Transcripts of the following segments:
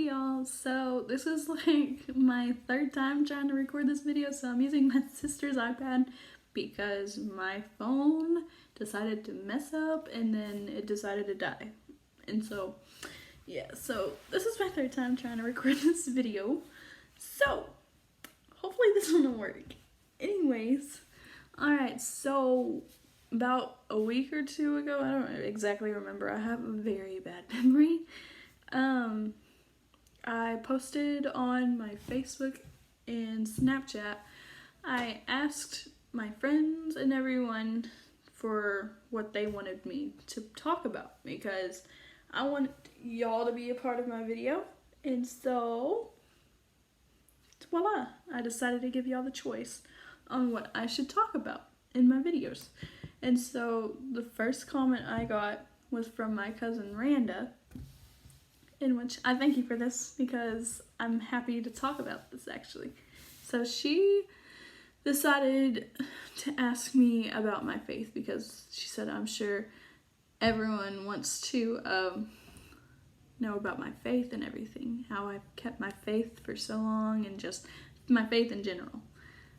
y'all. So this is like my third time trying to record this video, so I'm using my sister's iPad because my phone decided to mess up and then it decided to die. And so yeah, so this is my third time trying to record this video. So hopefully this one will work. Anyways, alright, so about a week or two ago, I don't exactly remember, I have a very bad memory. I posted on my Facebook and Snapchat. I asked my friends and everyone for what they wanted me to talk about because I want y'all to be a part of my video. And so, voila, I decided to give y'all the choice on what I should talk about in my videos. And so the first comment I got was from my cousin Randa, in which I thank you for this because I'm happy to talk about this actually. So she decided to ask me about my faith because she said, I'm sure everyone wants to know about my faith and everything, how I've kept my faith for so long and just my faith in general.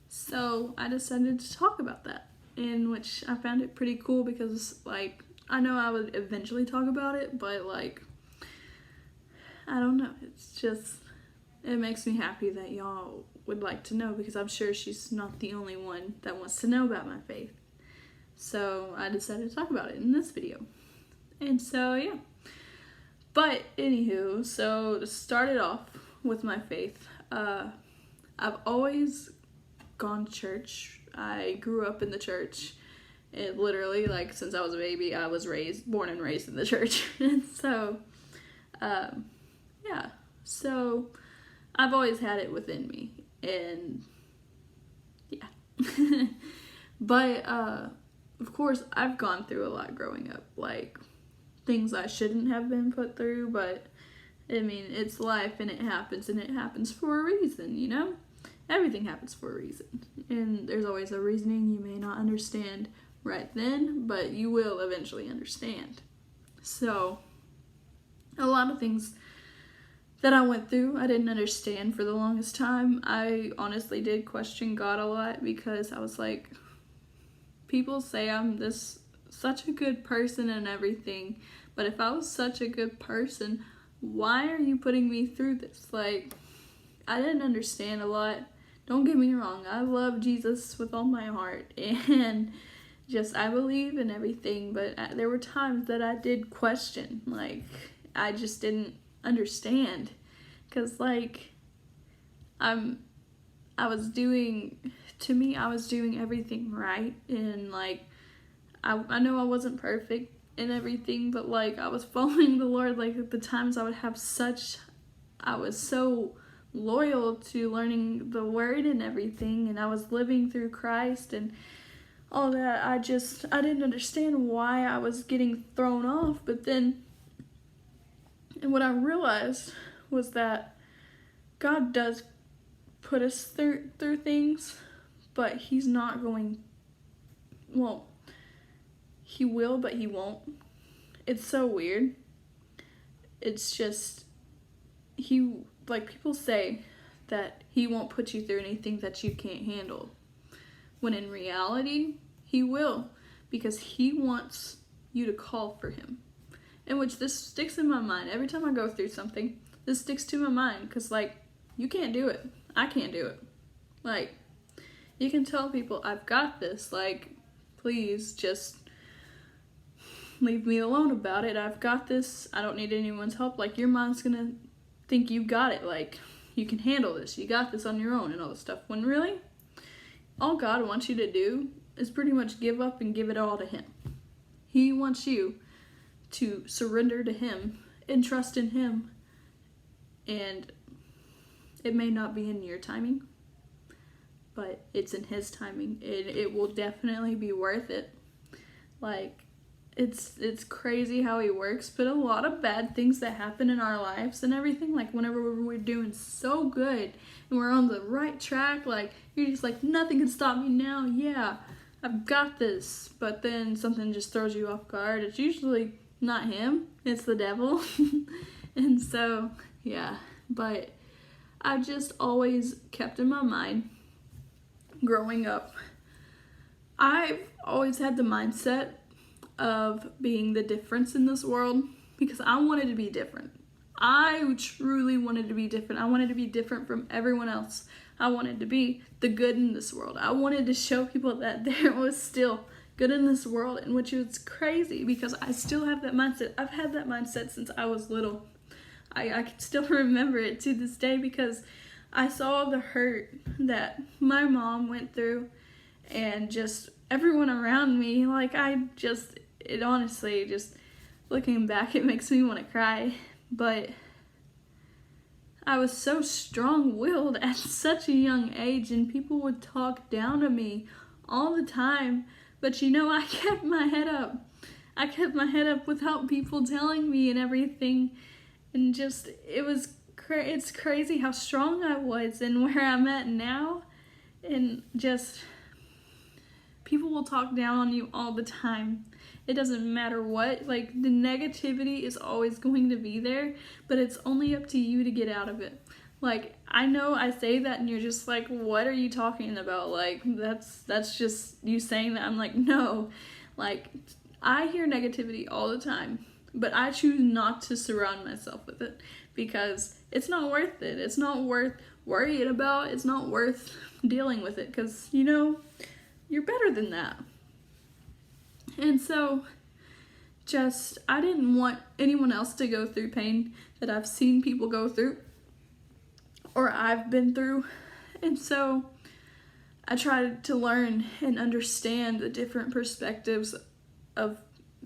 So I decided to talk about that, in which I found it pretty cool because like I know I would eventually talk about it, but like I don't know, it's just, it makes me happy that y'all would like to know because I'm sure she's not the only one that wants to know about my faith. So I decided to talk about it in this video. And so yeah. But anywho, so to start it off with my faith, I've always gone to church. I grew up in the church. It literally, like, since I was a baby, I was born and raised in the church. And so, yeah, so I've always had it within me, and yeah. But, of course, I've gone through a lot growing up, like, things I shouldn't have been put through, but, I mean, it's life, and it happens for a reason, you know? Everything happens for a reason, and there's always a reasoning you may not understand right then, but you will eventually understand. So, a lot of things that I went through, I didn't understand for the longest time. I honestly did question God a lot because I was like, people say I'm such a good person and everything, but if I was such a good person, why are you putting me through this? Like, I didn't understand a lot. Don't get me wrong, I love Jesus with all my heart, and just I believe in everything, but there were times that I did question, like, I just didn't understand, because like I was doing everything right, and like I know I wasn't perfect and everything, but like I was following the Lord. Like at the times I was so loyal to learning the word and everything, and I was living through Christ and all that. I didn't understand why I was getting thrown off, but then, and what I realized was that God does put us through things, but He's not going, well, He will, but He won't. It's so weird. It's just, like people say that He won't put you through anything that you can't handle, when in reality, He will, because He wants you to call for Him. In which this sticks in my mind. Every time I go through something, this sticks to my mind, because, like, you can't do it. I can't do it. Like, you can tell people, I've got this. Like, please just leave me alone about it. I've got this. I don't need anyone's help. Like, your mind's gonna think you got it. Like, you can handle this. You got this on your own and all this stuff. When really, all God wants you to do is pretty much give up and give it all to Him. He wants you to surrender to Him and trust in Him. And it may not be in your timing, but it's in His timing. It will definitely be worth it. Like, it's crazy how He works, but a lot of bad things that happen in our lives and everything, like whenever we're doing so good and we're on the right track, like you're just like, nothing can stop me now. Yeah, I've got this. But then something just throws you off guard. It's usually not Him, it's the devil. And so, yeah, But I just always kept in my mind growing up, I've always had the mindset of being the difference in this world because I wanted to be different. I truly wanted to be different. I wanted to be different from everyone else. I wanted to be the good in this world. I wanted to show people that there was still good in this world, and which is crazy because I still have that mindset. I've had that mindset since I was little. I can still remember it to this day because I saw the hurt that my mom went through and just everyone around me. Like, it honestly, just looking back, it makes me want to cry. But I was so strong-willed at such a young age, and people would talk down to me all the time. But I kept my head up. I kept my head up without people telling me and everything. And just, it's crazy how strong I was and where I'm at now. And just, people will talk down on you all the time. It doesn't matter what. Like, the negativity is always going to be there, but it's only up to you to get out of it. Like, I know I say that and you're just like, what are you talking about? Like, that's just you saying that. I'm like, no. Like, I hear negativity all the time, but I choose not to surround myself with it because it's not worth it. It's not worth worrying about. It's not worth dealing with it because, you're better than that. And so, I didn't want anyone else to go through pain that I've seen people go through or I've been through. And so, I tried to learn and understand the different perspectives of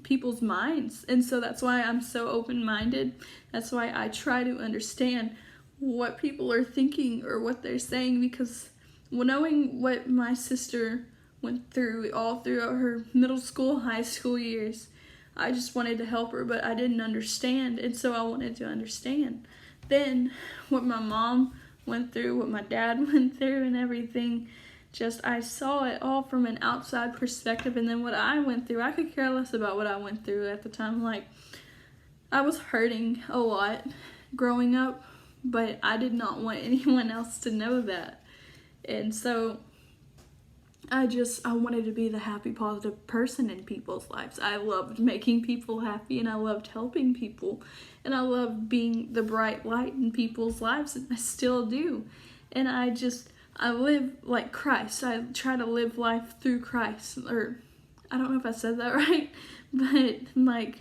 people's minds. And so that's why I'm so open-minded. That's why I try to understand what people are thinking or what they're saying, because knowing what my sister went through all throughout her middle school, high school years, I just wanted to help her, but I didn't understand, and so I wanted to understand. Then what my mom went through, what my dad went through and everything, I saw it all from an outside perspective. And then what I went through, I could care less about what I went through at the time. Like, I was hurting a lot growing up, but I did not want anyone else to know that. And so I wanted to be the happy, positive person in people's lives. I loved making people happy, and I loved helping people, and I loved being the bright light in people's lives, and I still do. And I live like Christ. I try to live life through Christ. Or, I don't know if I said that right, but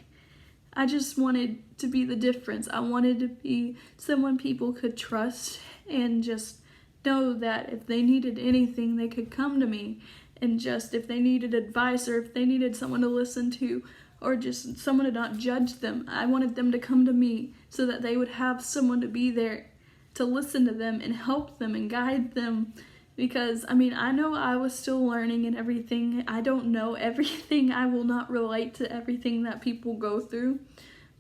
I just wanted to be the difference. I wanted to be someone people could trust and just know that if they needed anything, they could come to me. And just if they needed advice or if they needed someone to listen to or just someone to not judge them, I wanted them to come to me so that they would have someone to be there to listen to them and help them and guide them. Because, I know I was still learning and everything. I don't know everything. I will not relate to everything that people go through.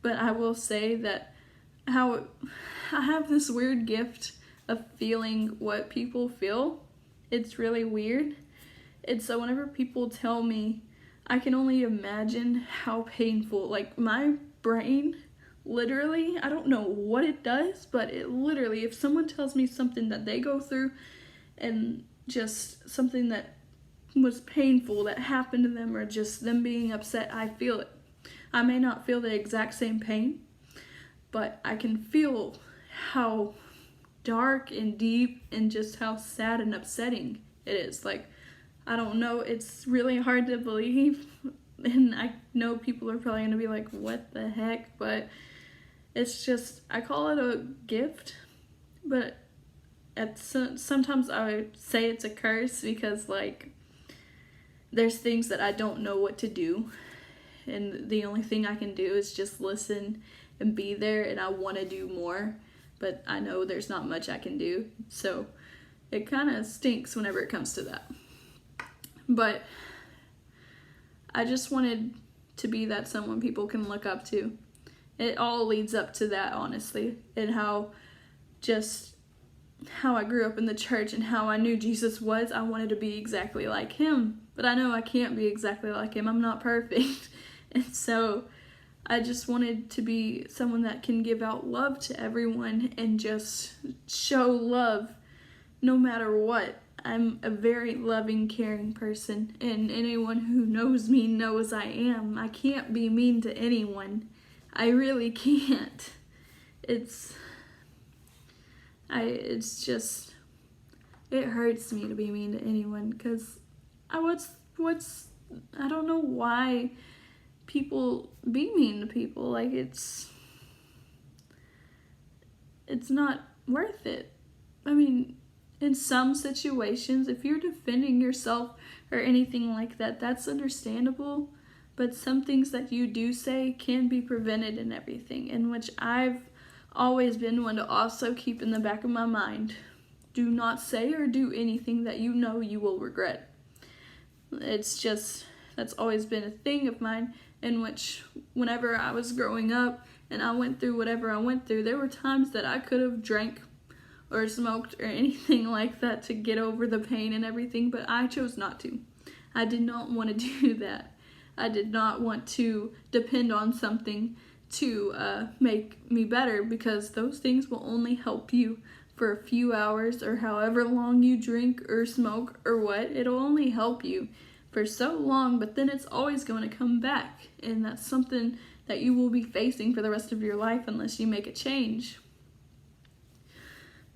But I will say that I have this weird gift of feeling what people feel. It's really weird. And so whenever people tell me, I can only imagine how painful, like, my brain literally, I don't know what it does, but it literally, if someone tells me something that they go through and just something that was painful that happened to them or just them being upset, I feel it. I may not feel the exact same pain, but I can feel how dark and deep and just how sad and upsetting it is. Like, I don't know, it's really hard to believe, and I know people are probably going to be like, what the heck, but it's just, I call it a gift, but sometimes I would say it's a curse because, there's things that I don't know what to do, and the only thing I can do is just listen and be there, and I want to do more, but I know there's not much I can do, so it kind of stinks whenever it comes to that. But I just wanted to be that someone people can look up to. It all leads up to that, honestly, and how I grew up in the church and how I knew Jesus was. I wanted to be exactly like him, but I know I can't be exactly like him. I'm not perfect. And so I just wanted to be someone that can give out love to everyone and just show love no matter what. I'm a very loving, caring person, and anyone who knows me knows I am. I can't be mean to anyone. I really can't. It's just, it hurts me to be mean to anyone, because I don't know why people be mean to people. Like, it's not worth it. I mean, in some situations, if you're defending yourself or anything like that, that's understandable. But some things that you do say can be prevented and everything, in which I've always been one to also keep in the back of my mind. Do not say or do anything that you know you will regret. It's just, that's always been a thing of mine, in which whenever I was growing up and I went through whatever I went through, there were times that I could have drank or smoked or anything like that to get over the pain and everything, but I chose not to. I did not want to do that. I did not want to depend on something to make me better, because those things will only help you for a few hours, or however long you drink or smoke or what. It'll only help you for so long, but then it's always going to come back, and that's something that you will be facing for the rest of your life unless you make a change.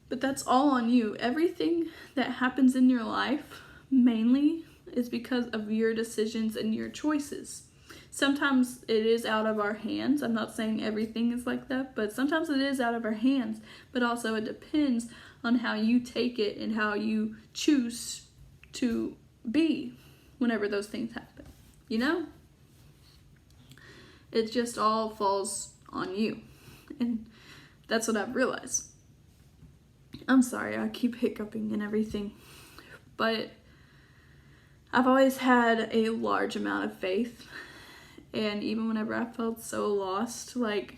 But that's all on you. Everything that happens in your life mainly is because of your decisions and your choices. Sometimes it is out of our hands. I'm not saying everything is like that, but sometimes it is out of our hands. But also it depends on how you take it and how you choose to be whenever those things happen. You know? It just all falls on you. And that's what I've realized. I'm sorry, I keep hiccuping and everything, but I've always had a large amount of faith, and even whenever I felt so lost, like,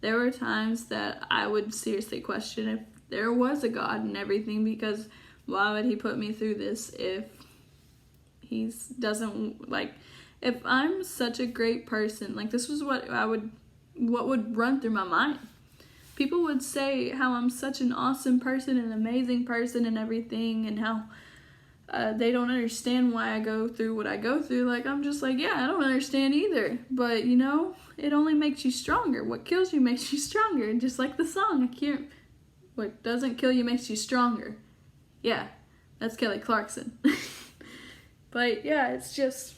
there were times that I would seriously question if there was a God and everything, because why would he put me through this if he doesn't, like, if I'm such a great person, like, this was what would run through my mind. People would say how I'm such an awesome person, an amazing person and everything, and how they don't understand why I go through what I go through. Like, I'm just like, yeah, I don't understand either. But, you know, it only makes you stronger. What kills you makes you stronger. Just like the song, what doesn't kill you makes you stronger. Yeah, that's Kelly Clarkson. But, yeah, it's just,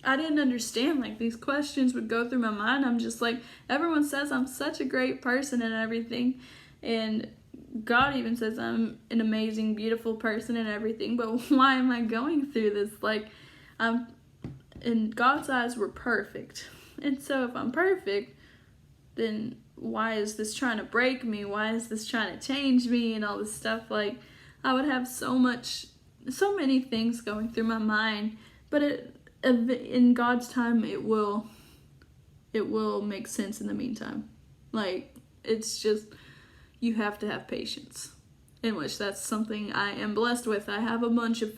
I didn't understand, like, these questions would go through my mind. I'm just like, everyone says I'm such a great person and everything, and God even says I'm an amazing, beautiful person and everything, but why am I going through this? Like, in God's eyes, we're perfect. And so if I'm perfect, then why is this trying to break me? Why is this trying to change me and all this stuff? Like, I would have so many things going through my mind, but in God's time, it will make sense in the meantime. Like, it's just, you have to have patience, in which that's something I am blessed with. I have a bunch of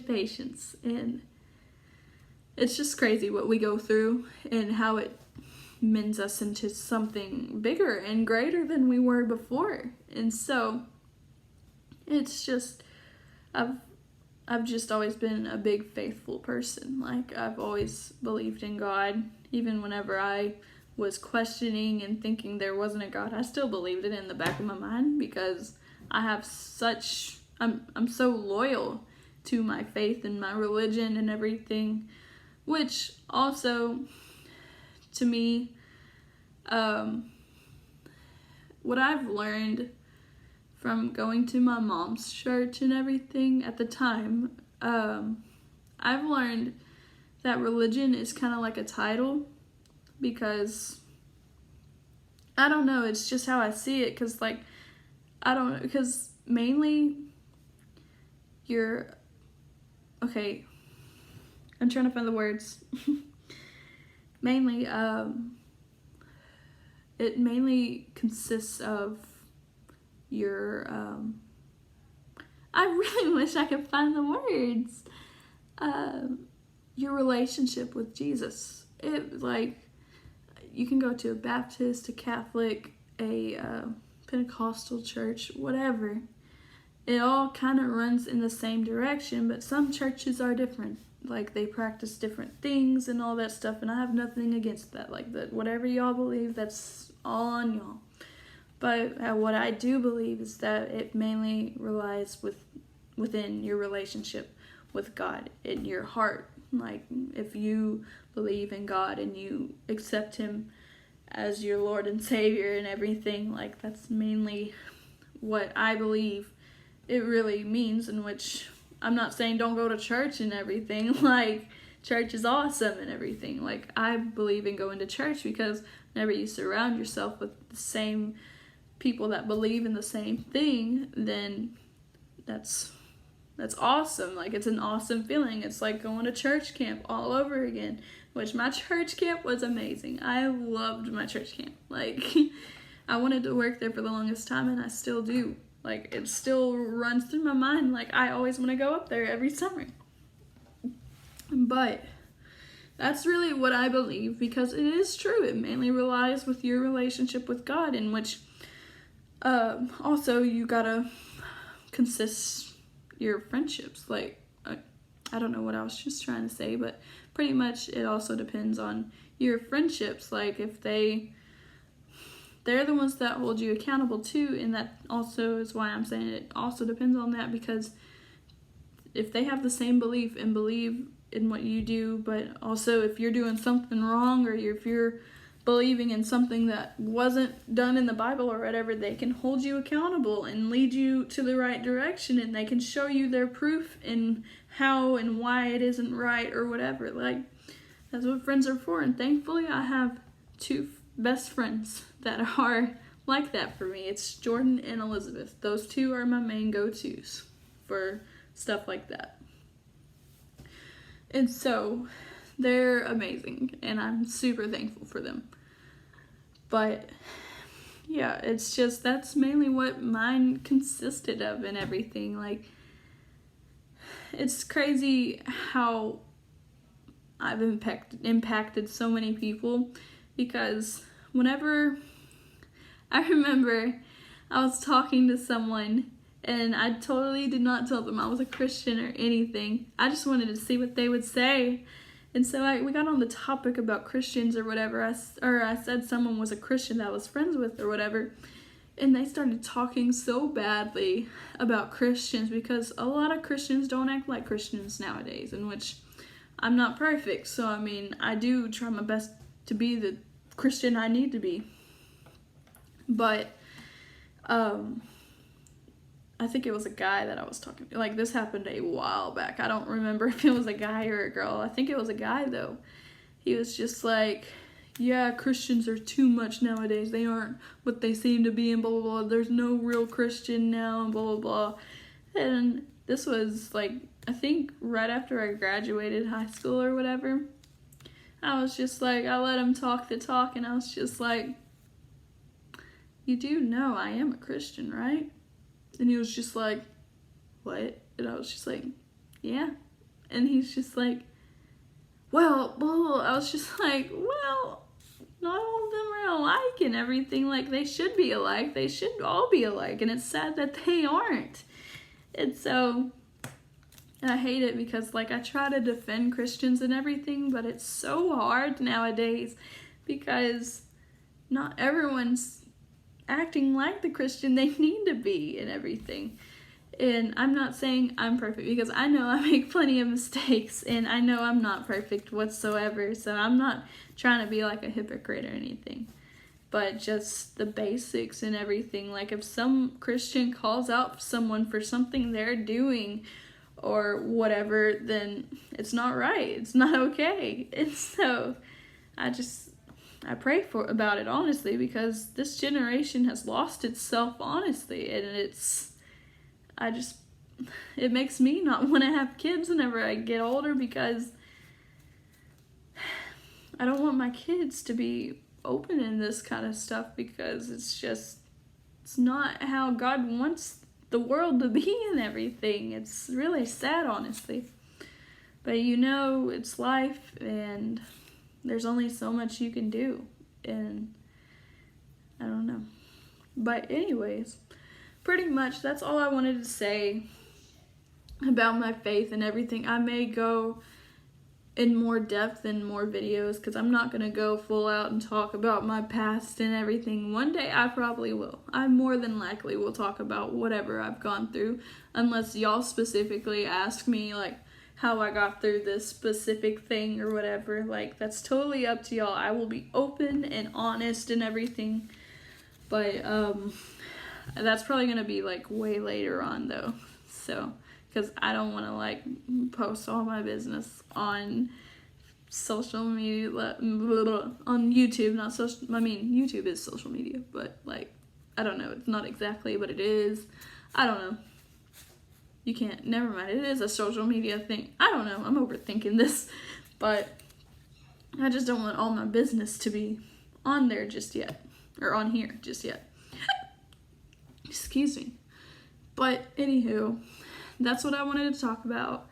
patience, and it's just crazy what we go through and how it mends us into something bigger and greater than we were before. And so it's just, I've just always been a big faithful person. Like, I've always believed in God. Even whenever I was questioning and thinking there wasn't a God, I still believed it in the back of my mind, because I have I'm so loyal to my faith and my religion and everything, which also, to me, what I've learned from going to my mom's church and everything at the time, I've learned that religion is kind of like a title, because I don't know, it's just how I see it, because, like, I don't know, because mainly okay, I'm trying to find the words. Mainly, it mainly consists of your, I really wish I could find the words, your relationship with Jesus. it, like, you can go to a Baptist, a Catholic, a Pentecostal church, whatever. It all kind of runs in the same direction, but some churches are different. Like, they practice different things and all that stuff, and I have nothing against that. Like, that whatever y'all believe, that's all on y'all. But what I do believe is that it mainly relies within your relationship with God, in your heart. Like, if you believe in God and you accept Him as your Lord and Savior and everything, like, that's mainly what I believe it really means, in which I'm not saying don't go to church and everything. Like, church is awesome and everything. Like, I believe in going to church because whenever you surround yourself with the same people that believe in the same thing, then that's awesome. Like, it's an awesome feeling. It's like going to church camp all over again, which my church camp was amazing. I loved my church camp. Like, I wanted to work there for the longest time, and I still do. Like, it still runs through my mind. Like, I always want to go up there every summer. But that's really what I believe, because it is true. It mainly relies with your relationship with God, in which also you gotta consist your friendships. Like, I don't know what I was just trying to say, but pretty much it also depends on your friendships. Like, if they're the ones that hold you accountable too, and that also is why I'm saying it also depends on that, because if they have the same belief and believe in what you do, but also if you're doing something wrong, or if you're believing in something that wasn't done in the Bible or whatever, they can hold you accountable and lead you to the right direction, and they can show you their proof in how and why it isn't right or whatever. Like, that's what friends are for, and thankfully I have two best friends that are like that for me. It's Jordan and Elizabeth. Those two are my main go-tos for stuff like that. And so they're amazing, and I'm super thankful for them. But yeah, it's just, that's mainly what mine consisted of and everything. Like, it's crazy how I've impacted so many people, because whenever I remember I was talking to someone and I totally did not tell them I was a Christian or anything. I just wanted to see what they would say. And so we got on the topic about Christians or whatever. I said someone was a Christian that I was friends with or whatever. And they started talking so badly about Christians, because a lot of Christians don't act like Christians nowadays, in which I'm not perfect. So, I mean, I do try my best to be the Christian I need to be. But I think it was a guy that I was talking to. Like, this happened a while back. I don't remember if it was a guy or a girl. I think it was a guy, though. He was just like, yeah, Christians are too much nowadays. They aren't what they seem to be, and blah, blah, blah. There's no real Christian now, and blah, blah, blah. And this was, like, I think right after I graduated high school or whatever. I was just like, I let him talk the talk, and I was just like, you do know I am a Christian, right? And he was just like, what? And I was just like, yeah. And he's just like, well, blah, blah. I was just like, well, not all of them are alike and everything. Like, they should be alike. They should all be alike. And it's sad that they aren't. And so, I hate it, because, like, I try to defend Christians and everything, but it's so hard nowadays, because not everyone's acting like the Christian they need to be and everything. And I'm not saying I'm perfect, because I know I make plenty of mistakes, and I know I'm not perfect whatsoever, so I'm not trying to be like a hypocrite or anything, but just the basics and everything. Like, if some Christian calls out someone for something they're doing or whatever, then it's not right. It's not okay. And so I pray about it, honestly, because this generation has lost itself, honestly, and it makes me not want to have kids whenever I get older, because I don't want my kids to be open in this kind of stuff, because it's not how God wants the world to be and everything. It's really sad, honestly. But it's life, and there's only so much you can do, and I don't know. But anyways, pretty much that's all I wanted to say about my faith and everything. I may go in more depth in more videos because I'm not going to go full out and talk about my past and everything. One day I probably will. I more than likely will talk about whatever I've gone through, unless y'all specifically ask me like how I got through this specific thing or whatever. Like, that's totally up to y'all. I will be open and honest and everything, but that's probably going to be like way later on though, so because I don't want to like post all my business on social media, on YouTube, not social, I mean, YouTube is social media, but like, I don't know, it's not exactly, but it is. I don't know. You can't, never mind, it is a social media thing. I don't know, I'm overthinking this, but I just don't want all my business to be on there just yet, or on here just yet. Excuse me. But anywho, that's what I wanted to talk about,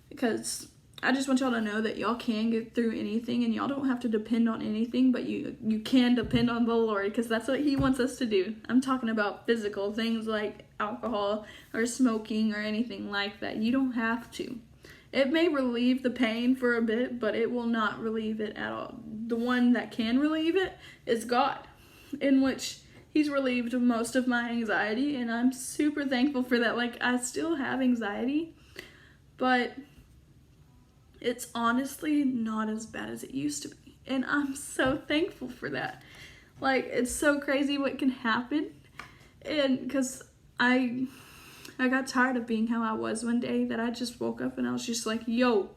because I just want y'all to know that y'all can get through anything, and y'all don't have to depend on anything, but you can depend on the Lord, because that's what he wants us to do. I'm talking about physical things like alcohol or smoking or anything like that. You don't have to. It may relieve the pain for a bit, but it will not relieve it at all. The one that can relieve it is God, in which he's relieved most of my anxiety, and I'm super thankful for that. Like, I still have anxiety, but it's honestly not as bad as it used to be, and I'm so thankful for that. Like, it's so crazy what can happen, and because I got tired of being how I was one day, that I just woke up and I was just like, yo,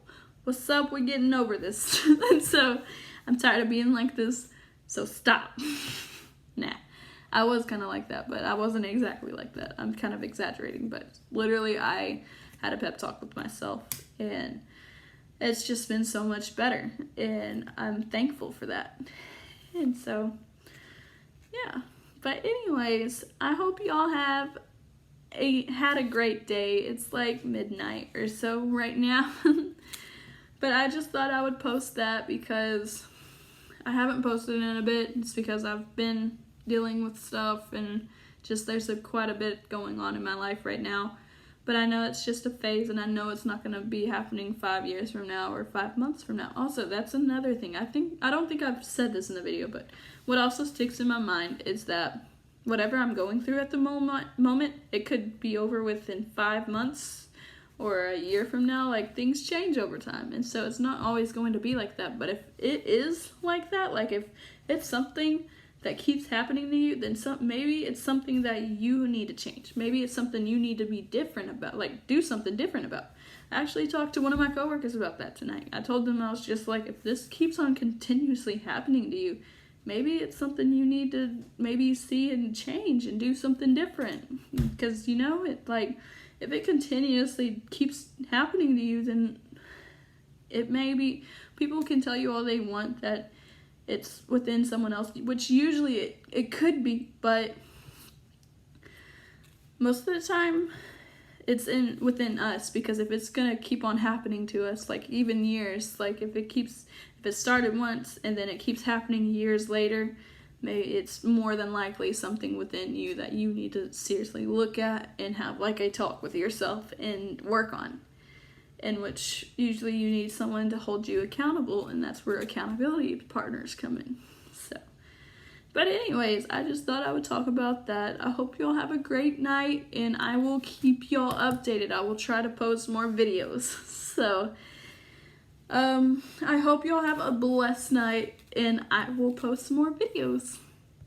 what's up, we're getting over this. And so I'm tired of being like this, so stop. Nah, I was kind of like that, but I wasn't exactly like that. I'm kind of exaggerating, but literally I had a pep talk with myself, and it's just been so much better, and I'm thankful for that. And so, yeah. But anyways, I hope y'all had a great day. It's like midnight or so right now. But I just thought I would post that because I haven't posted in a bit. It's because I've been dealing with stuff, and just there's quite a bit going on in my life right now. But I know it's just a phase, and I know it's not going to be happening 5 years from now or 5 months from now. Also, that's another thing. I don't think I've said this in the video, but what also sticks in my mind is that whatever I'm going through at the moment, it could be over within 5 months or a year from now. Like, things change over time, and so it's not always going to be like that. But if it is like that, like if it's something that keeps happening to you, then maybe it's something that you need to change. Maybe it's something you need to be different about, like do something different about. I actually talked to one of my coworkers about that tonight. I told them, I was just like, if this keeps on continuously happening to you, maybe it's something you need to maybe see and change and do something different. Because, you know, it like, if it continuously keeps happening to you, then it may be, people can tell you all they want that it's within someone else, which usually it could be, but most of the time it's within us, because if it's gonna keep on happening to us, like even years, like if it started once and then it keeps happening years later, maybe it's more than likely something within you that you need to seriously look at and have like a talk with yourself and work on. In which usually you need someone to hold you accountable, and that's where accountability partners come in. So, but anyways, I just thought I would talk about that. I hope y'all have a great night, and I will keep y'all updated. I will try to post more videos. So, I hope y'all have a blessed night, and I will post more videos.